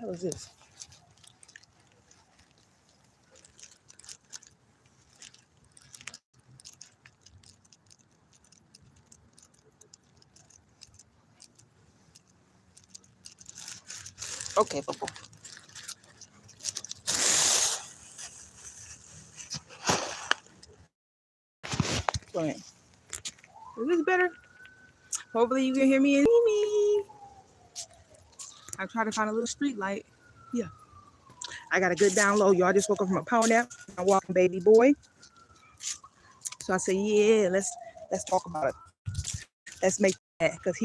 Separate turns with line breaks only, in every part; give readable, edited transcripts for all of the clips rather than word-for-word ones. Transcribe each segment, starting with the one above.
hell is this? Okay, bubble. Go ahead. Is this better? Hopefully you can hear me and see me. I try to find a little street light. Yeah. I got a good download. Y'all just woke up from a power nap. I'm walking baby boy. So I said, yeah, let's talk about it. Let's make that, because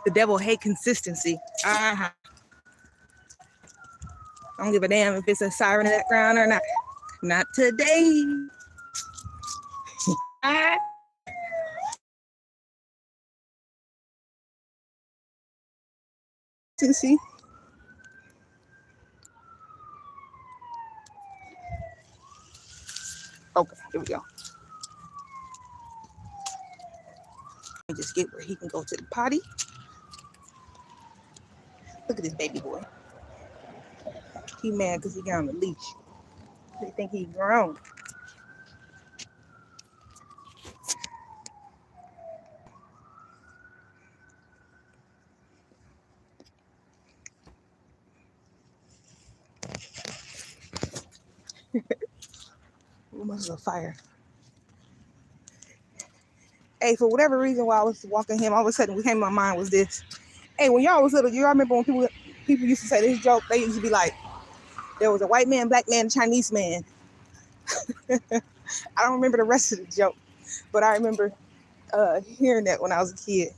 the devil hate consistency. I don't give a damn if it's a siren in the background or not. Not today. See? Okay, here we go. Let me just get where he can go to the potty. Look at this baby boy. He mad because he got on the leash. They think he grown. Almost a fire. Hey, for whatever reason, while I was walking him, all of a sudden what came to my mind was this. Hey, when y'all was little, you remember when people used to say this joke? They used to be like, there was a white man, black man, Chinese man. I don't remember the rest of the joke, but I remember hearing that when I was a kid.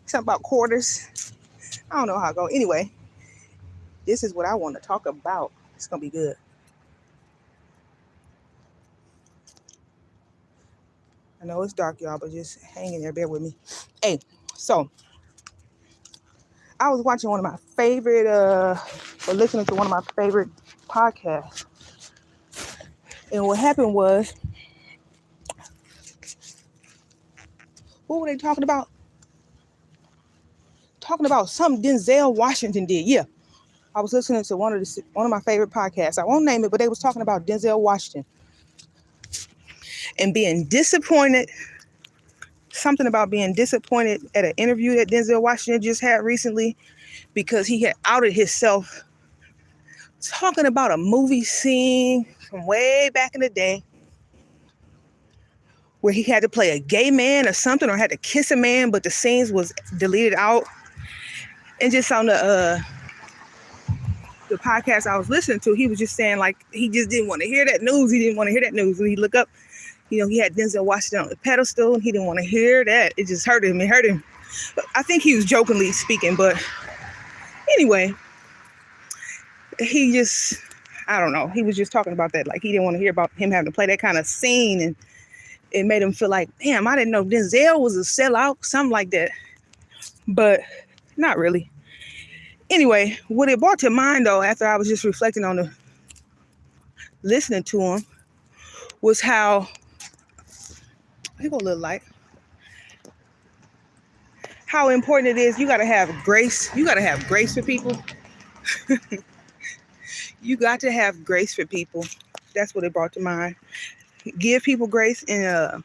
Something about quarters. I don't know how it goes. Anyway, this is what I want to talk about. It's going to be good. I know it's dark, y'all, but just hang in there. Bear with me. Hey, so I was watching one of my favorite, or listening to one of my favorite podcasts. And what happened was, what were they talking about? Talking about something Denzel Washington did. Yeah, I was listening to one of my favorite podcasts. I won't name it, but they was talking about Denzel Washington and being disappointed. Something about being disappointed at an interview that Denzel Washington just had recently, because he had outed himself talking about a movie scene from way back in the day where he had to play a gay man or something, or had to kiss a man, but the scenes was deleted out. And just on the podcast I was listening to, he was just saying, like, he just didn't want to hear that news. He didn't want to hear that news. When he looked up, he had Denzel Washington on the pedestal, and he didn't want to hear that. It just hurt him. It hurt him. But I think he was jokingly speaking. But anyway, I don't know. He was just talking about that. Like, he didn't want to hear about him having to play that kind of scene. And it made him feel like, damn, I didn't know Denzel was a sellout, something like that. But not really. Anyway, what it brought to mind, though, after I was just reflecting on listening to him, was how, here go a little light, how important it is. You got to have grace. You got to have grace for people. You got to have grace for people. That's what it brought to mind. Give people grace and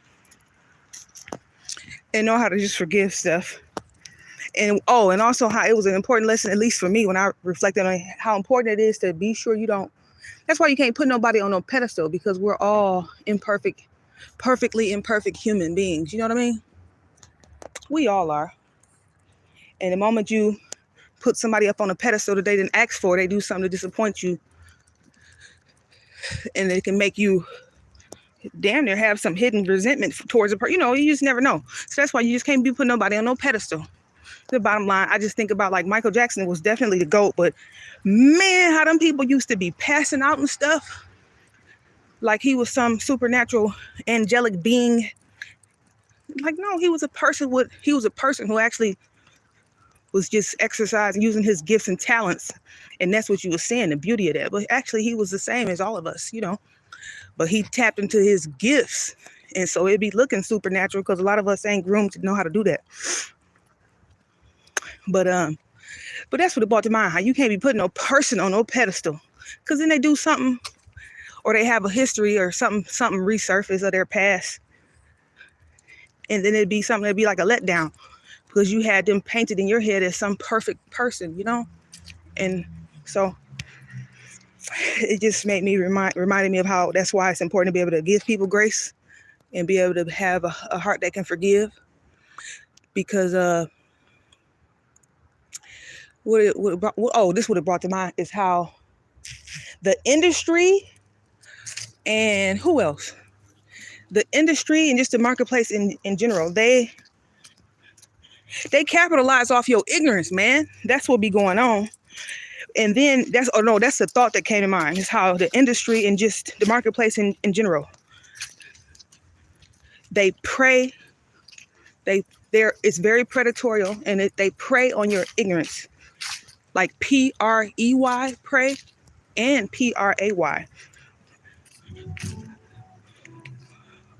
know how to just forgive stuff. And also how it was an important lesson, at least for me, when I reflected on how important it is to be sure you don't. That's why you can't put nobody on no pedestal, because we're all perfectly imperfect human beings. You know what I mean? We all are. And the moment you put somebody up on a pedestal that they didn't ask for, they do something to disappoint you, and it can make you damn near have some hidden resentment towards a person. You just never know. So that's why you just can't be putting nobody on no pedestal. The bottom line, I just think about, like, Michael Jackson was definitely the GOAT, but man, how them people used to be passing out and stuff like he was some supernatural angelic being. Like, no, he was a person who actually was just exercising, using his gifts and talents. And that's what you were saying, the beauty of that. But actually, he was the same as all of us, but he tapped into his gifts. And so it'd be looking supernatural, because a lot of us ain't groomed to know how to do that. But But that's what it brought to mind, how you can't be putting no person on no pedestal. Because then they do something, or they have a history or something resurface of their past. And then it'd be something that'd be like a letdown, because you had them painted in your head as some perfect person, you know? And so it just made me reminded me of how that's why it's important to be able to give people grace and be able to have a heart that can forgive. Because this would have brought to mind is how the industry and who else? The industry and just the marketplace in general, they capitalize off your ignorance, man. That's what be going on. And then that's the thought that came to mind, is how the industry and just the marketplace in general, they prey. It's very predatory, and they prey on your ignorance, like PREY, prey, and PRAY,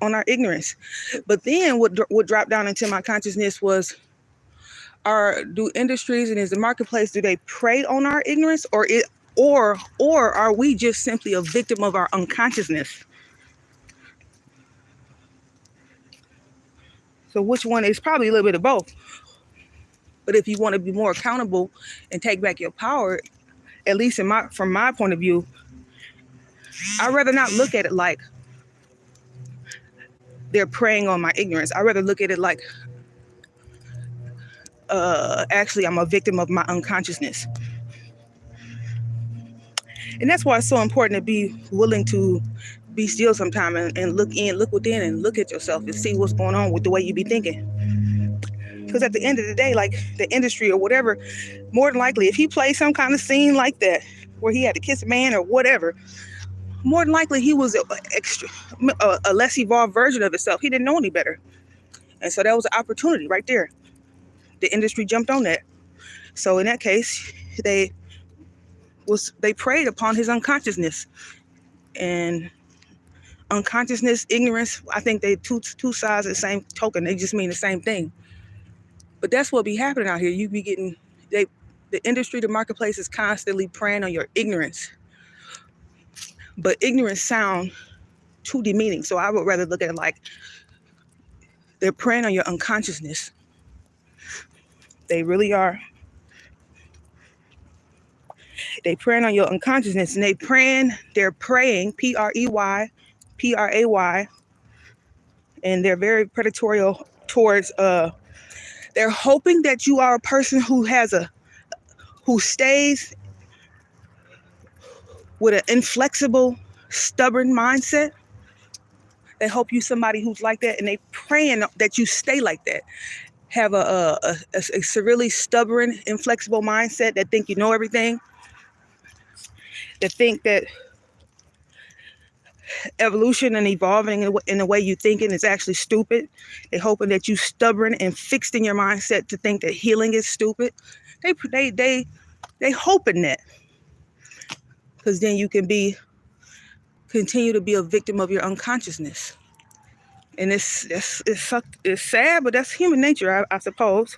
on our ignorance. But then what dropped down into my consciousness was, do industries and is the marketplace, do they prey on our ignorance, or are we just simply a victim of our unconsciousness? So which one? Is probably a little bit of both. But if you want to be more accountable and take back your power, at least from my point of view, I'd rather not look at it like they're preying on my ignorance. I'd rather look at it like, actually, I'm a victim of my unconsciousness. And that's why it's so important to be willing to be still sometime and look within and look at yourself and see what's going on with the way you be thinking. Because at the end of the day, like the industry or whatever, more than likely, if he played some kind of scene like that, where he had to kiss a man or whatever, more than likely he was a less evolved version of himself. He didn't know any better. And so that was an opportunity right there. The industry jumped on that. So in that case, they preyed upon his unconsciousness. And unconsciousness, ignorance, I think they two sides of the same token. They just mean the same thing. But that's what be happening out here. You be getting, the industry, the marketplace is constantly preying on your ignorance. But ignorance sound too demeaning. So I would rather look at it like they're preying on your unconsciousness. They really are. They preying on your unconsciousness, and they're praying, PREY, PRAY, and they're very predatory towards, they're hoping that you are a person who stays with an inflexible, stubborn mindset. They hope you somebody who's like that, and they praying that you stay like that. Have a severely stubborn, inflexible mindset that think you know everything. That think that evolution and evolving in the way you thinking is actually stupid. They're hoping that you stubborn and fixed in your mindset to think that healing is stupid. They hoping that, because then you can continue to be a victim of your unconsciousness. And it's sad, but that's human nature, I suppose.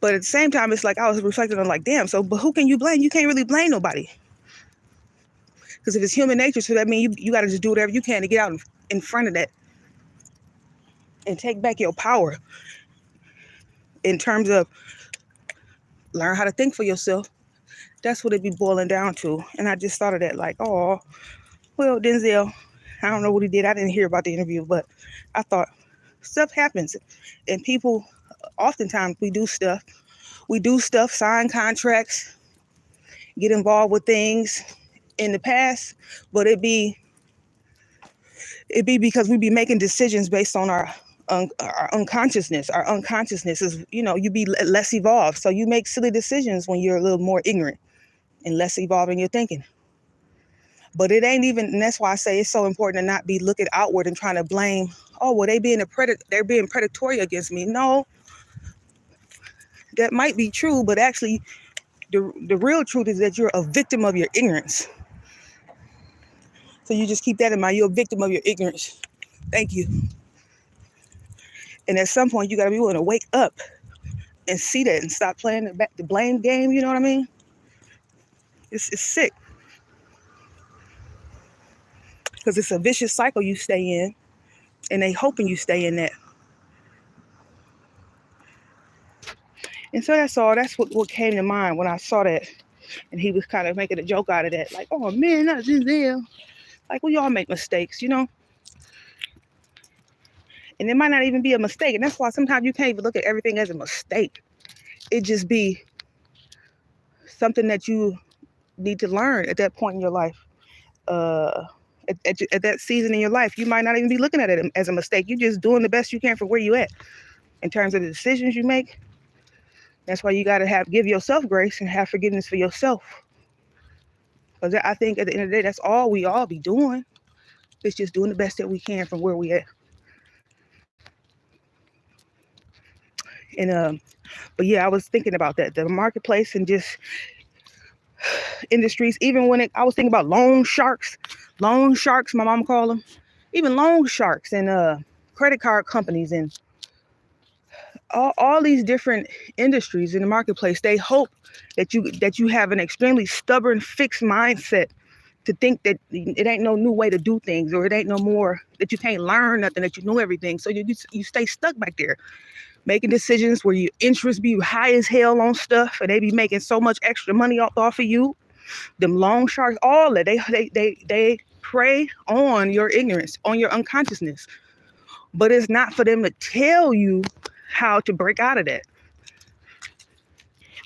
But at the same time, it's like I was reflecting on, like, damn, but who can you blame? You can't really blame nobody. Because if it's human nature, so that means you got to just do whatever you can to get out in front of that and take back your power in terms of learn how to think for yourself. That's what it be boiling down to. And I just thought of that, like, oh, well, Denzel, I don't know what he did. I didn't hear about the interview, but I thought stuff happens. And people, oftentimes we do stuff, sign contracts, get involved with things in the past, but it be because we be making decisions based on our unconsciousness. Our unconsciousness is, you be less evolved. So you make silly decisions when you're a little more ignorant and less evolved in your thinking. But it ain't even, and that's why I say it's so important to not be looking outward and trying to blame, oh, well, they're being predatory against me. No, that might be true, but actually the real truth is that you're a victim of your ignorance. So you just keep that in mind. You're a victim of your ignorance. Thank you. And at some point, you got to be willing to wake up and see that and stop playing the blame game. You know what I mean? It's sick because it's a vicious cycle you stay in, and they hoping you stay in that. And so that's all. That's what came to mind when I saw that. And he was kind of making a joke out of that. Like, oh, man, that's just there. Like, we all make mistakes, you know? And it might not even be a mistake. And that's why sometimes you can't even look at everything as a mistake. It just be something that you need to learn at that point in your life. At that season in your life, you might not even be looking at it as a mistake. You're just doing the best you can for where you at in terms of the decisions you make. That's why you got to give yourself grace and have forgiveness for yourself. Because I think at the end of the day, that's all we all be doing. It's just doing the best that we can from where we at. And but yeah, I was thinking about that, the marketplace and just industries. Even when I was thinking about loan sharks, my mom called them, even loan sharks and credit card companies and all these different industries in the marketplace. They hope that you have an extremely stubborn, fixed mindset to think that it ain't no new way to do things, or it ain't no more, that you can't learn nothing, that you know everything. So you stay stuck back there, making decisions where your interest be high as hell on stuff, and they be making so much extra money off of you. Them loan sharks, all that, they prey on your ignorance, on your unconsciousness. But it's not for them to tell you how to break out of that.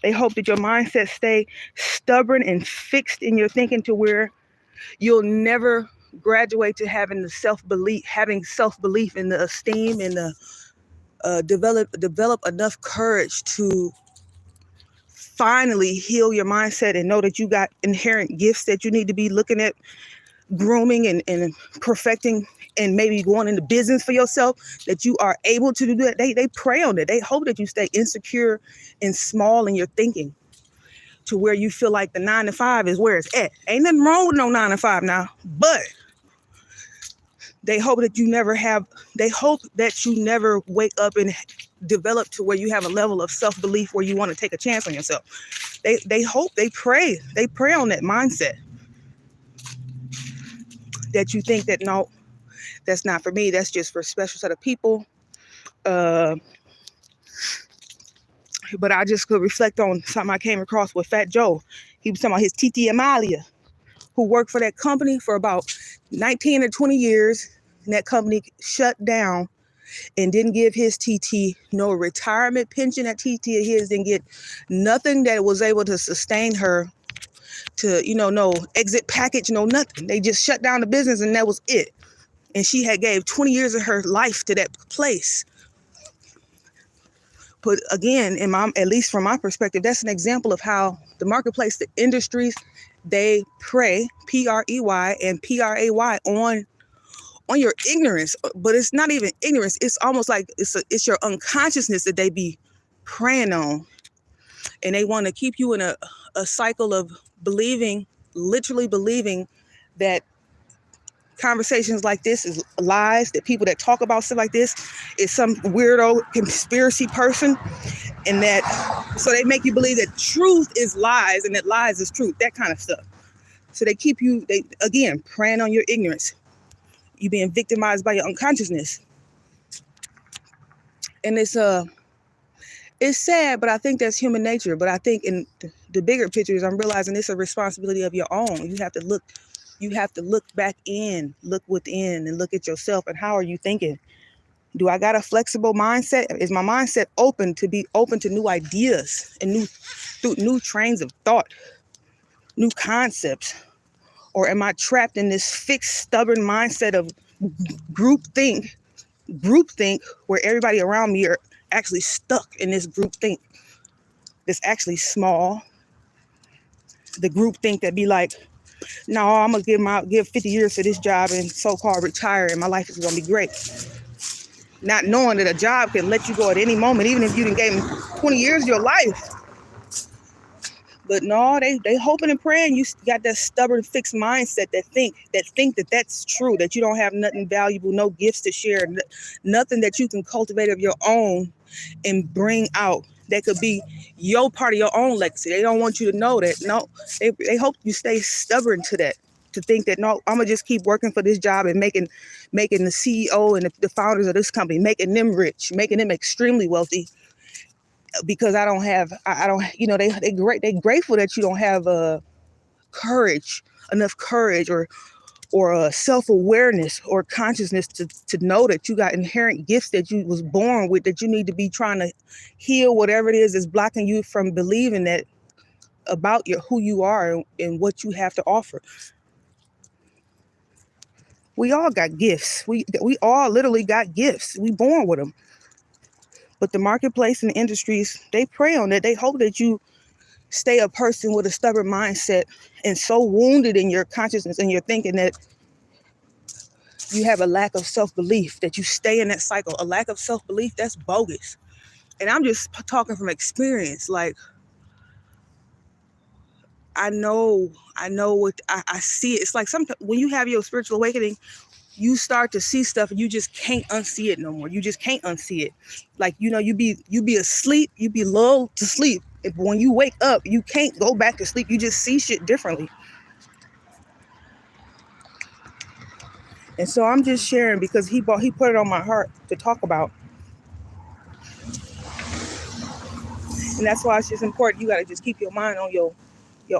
They hope that your mindset stay stubborn and fixed in your thinking to where you'll never graduate to having self-belief in the esteem and the develop enough courage to finally heal your mindset and know that you got inherent gifts that you need to be looking at grooming and perfecting, and maybe going into business for yourself, that you are able to do that. They prey on it. They hope that you stay insecure and small in your thinking to where you feel like the 9 to 5 is where it's at. Ain't nothing wrong with no 9 to 5 now, but they hope that you never wake up and develop to where you have a level of self-belief where you want to take a chance on yourself. They pray on that mindset, that you think that, no, that's not for me. That's just for a special set of people. But I just could reflect on something I came across with Fat Joe. He was talking about his TT Amalia, who worked for that company for about 19 or 20 years. And that company shut down and didn't give his TT no retirement pension. That TT of his didn't get nothing that was able to sustain her to, no exit package, no nothing. They just shut down the business and that was it. And she had gave 20 years of her life to that place. But again, at least from my perspective, that's an example of how the marketplace, the industries, they prey, P-R-E-Y and P-R-A-Y, on your ignorance. But it's not even ignorance. It's almost like it's your unconsciousness that they be preying on. And they want to keep you in a cycle of literally believing that conversations like this is lies, that people that talk about stuff like this is some weirdo conspiracy person, and so they make you believe that truth is lies and that lies is truth, that kind of stuff. So they keep you, again, preying on your ignorance. You being victimized by your unconsciousness. And it's sad, but I think that's human nature. But I think in the bigger pictures, I'm realizing it's a responsibility of your own. You have to look back in, look within, and look at yourself. And how are you thinking? Do I got a flexible mindset? Is my mindset open to new ideas and new trains of thought, new concepts? Or am I trapped in this fixed, stubborn mindset of groupthink, where everybody around me are actually stuck in this groupthink that's actually small? The groupthink that be like, no, I'm going to give 50 years to this job and so-called retire, and my life is going to be great. Not knowing that a job can let you go at any moment, even if you done gave them 20 years of your life. But no, they hoping and praying you got that stubborn, fixed mindset that think that that's true, that you don't have nothing valuable, no gifts to share, nothing that you can cultivate of your own and bring out that could be your part of your own legacy. They don't want you to know that. No, they hope you stay stubborn to that, to think that, no, I'm gonna just keep working for this job and making the CEO and the founders of this company, making them rich, making them extremely wealthy, because I don't, you know, they grateful that you don't have enough courage or self-awareness or consciousness to know that you got inherent gifts that you was born with, that you need to be trying to heal whatever it is that's blocking you from believing that about who you are and what you have to offer. We all got gifts. We all literally got gifts. We born with them. But the marketplace and the industries, they prey on that. They hope that you stay a person with a stubborn mindset and so wounded in your consciousness and your thinking that you have a lack of self-belief, that you stay in that cycle. A lack of self-belief, that's bogus. And I'm just talking from experience. Like, I know what I see it. It's like sometimes when you have your spiritual awakening, you start to see stuff and you just can't unsee it no more. You just can't unsee it. Like, you know, you be asleep, you be lulled to sleep. If when you wake up, you can't go back to sleep. You just see shit differently. And so I'm just sharing because he put it on my heart to talk about. And that's why it's just important. You got to just keep your mind on your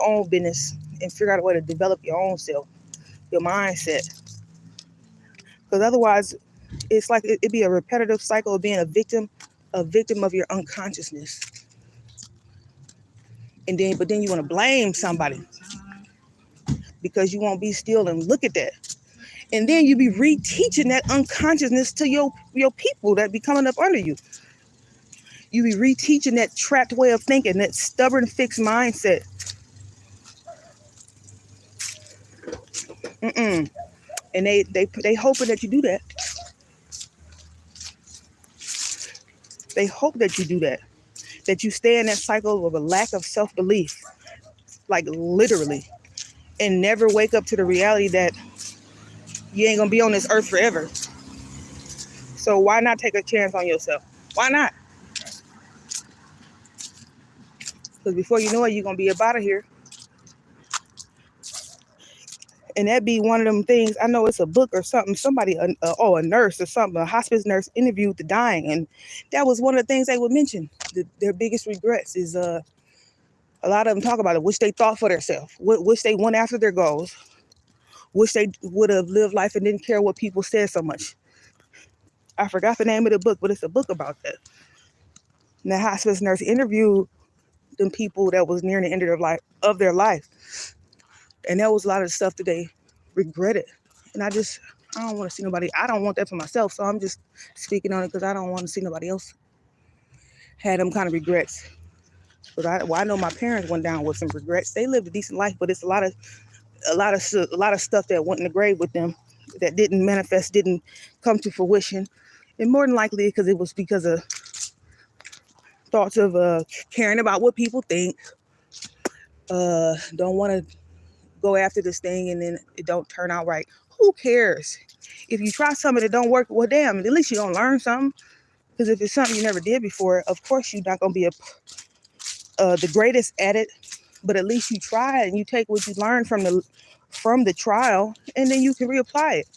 own business and figure out a way to develop your own self, your mindset. Because otherwise, it's like it'd be a repetitive cycle of being a victim of your unconsciousness. But then you want to blame somebody because you won't be still and look at that. And then you be reteaching that unconsciousness to your people that be coming up under you. You be reteaching that trapped way of thinking, that stubborn, fixed mindset. And they hoping that you do that. They hope that you do that. That you stay in that cycle of a lack of self-belief, like literally, and never wake up to the reality that you ain't gonna be on this earth forever. So why not take a chance on yourself? Why not? Because before you know it, you're gonna be up out of here. And that be one of them things. I know it's a book or something. Somebody, a nurse or something, a hospice nurse interviewed the dying, and that was one of the things they would mention. Their biggest regrets is a lot of them talk about it. Wish they thought for themselves. Wish they went after their goals. Wish they would have lived life and didn't care what people said so much. I forgot the name of the book, but it's a book about that. And the hospice nurse interviewed them people that was near the end of their life. And that was a lot of the stuff that they regretted. And I don't want to see nobody. I don't want that for myself. So I'm just speaking on it because I don't want to see nobody else had them kind of regrets. But I know my parents went down with some regrets. They lived a decent life, but it's a lot of stuff that went in the grave with them that didn't manifest, didn't come to fruition. And more than likely because of thoughts of caring about what people think, don't want to go after this thing and then it don't turn out right. Who cares? If you try something that don't work, well, damn, at least you're going to learn something. Because if it's something you never did before, of course you're not going to be the greatest at it, but at least you try and you take what you learned from the trial, and then you can reapply it.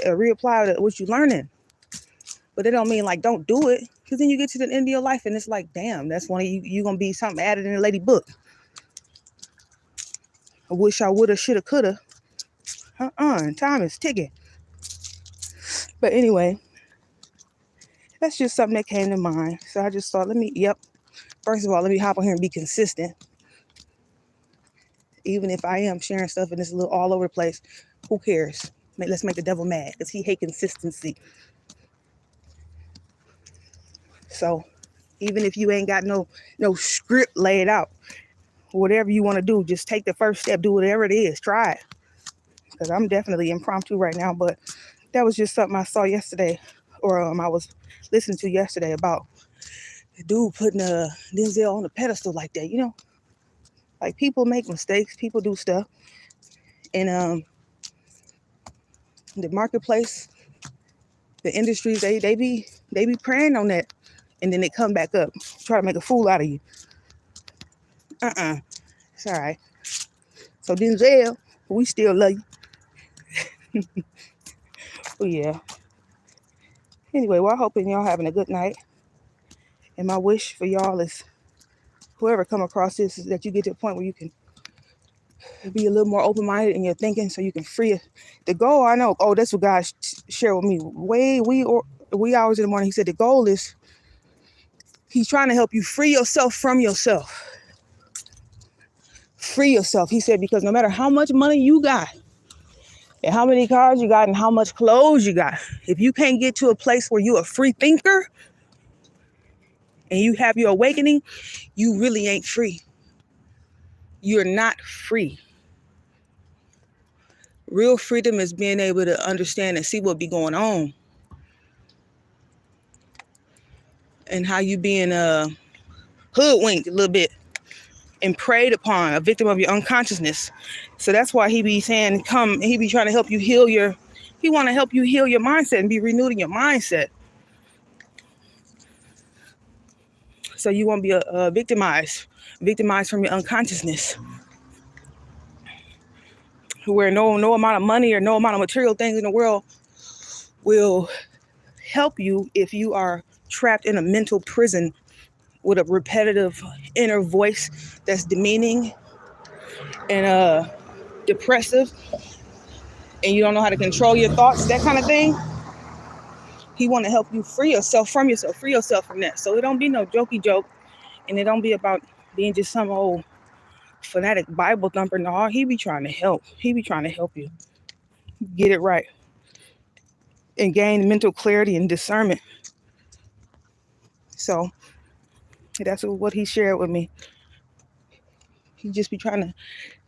Reapply what you learning. But it don't mean like don't do it, because then you get to the end of your life and it's like, damn, that's one of you gonna be something added in the lady book. I wish I woulda, shoulda, coulda. Time is ticking. But anyway, that's just something that came to mind. So I just thought, first of all, let me hop on here and be consistent. Even if I am sharing stuff and it's a little all over the place, who cares? Let's make the devil mad because he hates consistency. So even if you ain't got no script laid out, whatever you want to do, just take the first step, do whatever it is, try it. Because I'm definitely impromptu right now, but that was just something I saw yesterday, or I was listening to yesterday about the dude putting Denzel on a pedestal like that, Like, people make mistakes, people do stuff, and the marketplace, the industries, they be preying on that and then they come back up, try to make a fool out of you. It's all right. So Denzel, we still love you. But yeah. Anyway, well, I'm hoping y'all having a good night. And my wish for y'all is whoever come across this is that you get to a point where you can be a little more open-minded in your thinking so you can free it. The goal, I know, that's what God shared with me wee hours in the morning. He said the goal is he's trying to help you free yourself from yourself. Free yourself. He said, because no matter how much money you got and how many cars you got and how much clothes you got, if you can't get to a place where you're a free thinker and you have your awakening, you really ain't free. You're not free. Real freedom is being able to understand and see what be going on and how you being hoodwinked a little bit and preyed upon, a victim of your unconsciousness. So that's why he be saying, come, and he be trying to help you heal he want to help you heal your mindset and be renewed in your mindset. So you won't be victimized from your unconsciousness, where no amount of money or no amount of material things in the world will help you if you are trapped in a mental prison with a repetitive inner voice that's demeaning and depressive, and you don't know how to control your thoughts, that kind of thing. He want to help you free yourself from that. So it don't be no jokey joke, and it don't be about being just some old fanatic Bible thumper. No, he be trying to help. He be trying to help you get it right and gain mental clarity and discernment. So that's what he shared with me. He just be trying to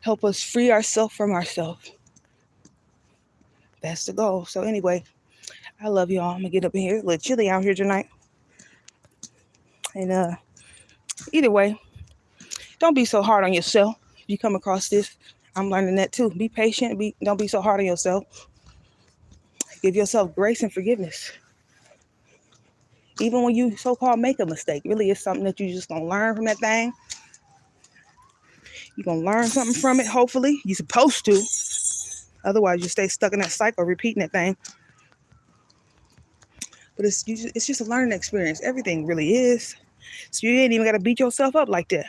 help us free ourselves from ourselves. That's the goal. So anyway, I love y'all. I'm gonna get up in here. It's a little chilly out here tonight. And either way, don't be so hard on yourself. If you come across this, I'm learning that too. Be patient. Don't be so hard on yourself. Give yourself grace and forgiveness. Even when you so-called make a mistake, really it's something that you just gonna learn from that thing. You're gonna learn something from it, hopefully. You're supposed to. Otherwise, you stay stuck in that cycle, repeating that thing. But it's just a learning experience. Everything really is. So you ain't even got to beat yourself up like that.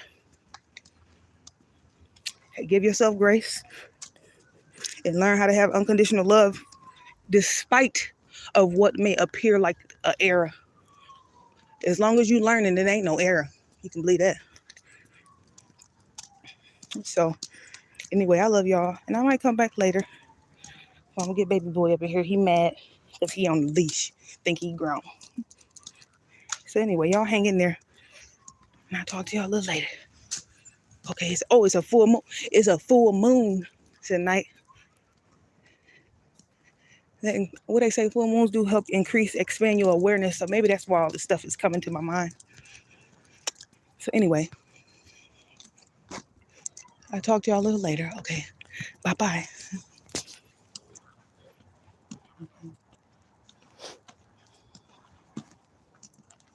Hey, give yourself grace and learn how to have unconditional love despite of what may appear like an error. As long as you learning, it ain't no error. You can believe that. So anyway, I love y'all. And I might come back later. I'm going to get baby boy up in here. He mad because he on the leash. Think he grown. So anyway, y'all hang in there. And I'll talk to y'all a little later. Okay, it's a full moon. It's a full moon tonight. And what they say, full moons do help expand your awareness. So maybe that's why all this stuff is coming to my mind. So anyway, I'll talk to y'all a little later. Okay, bye-bye.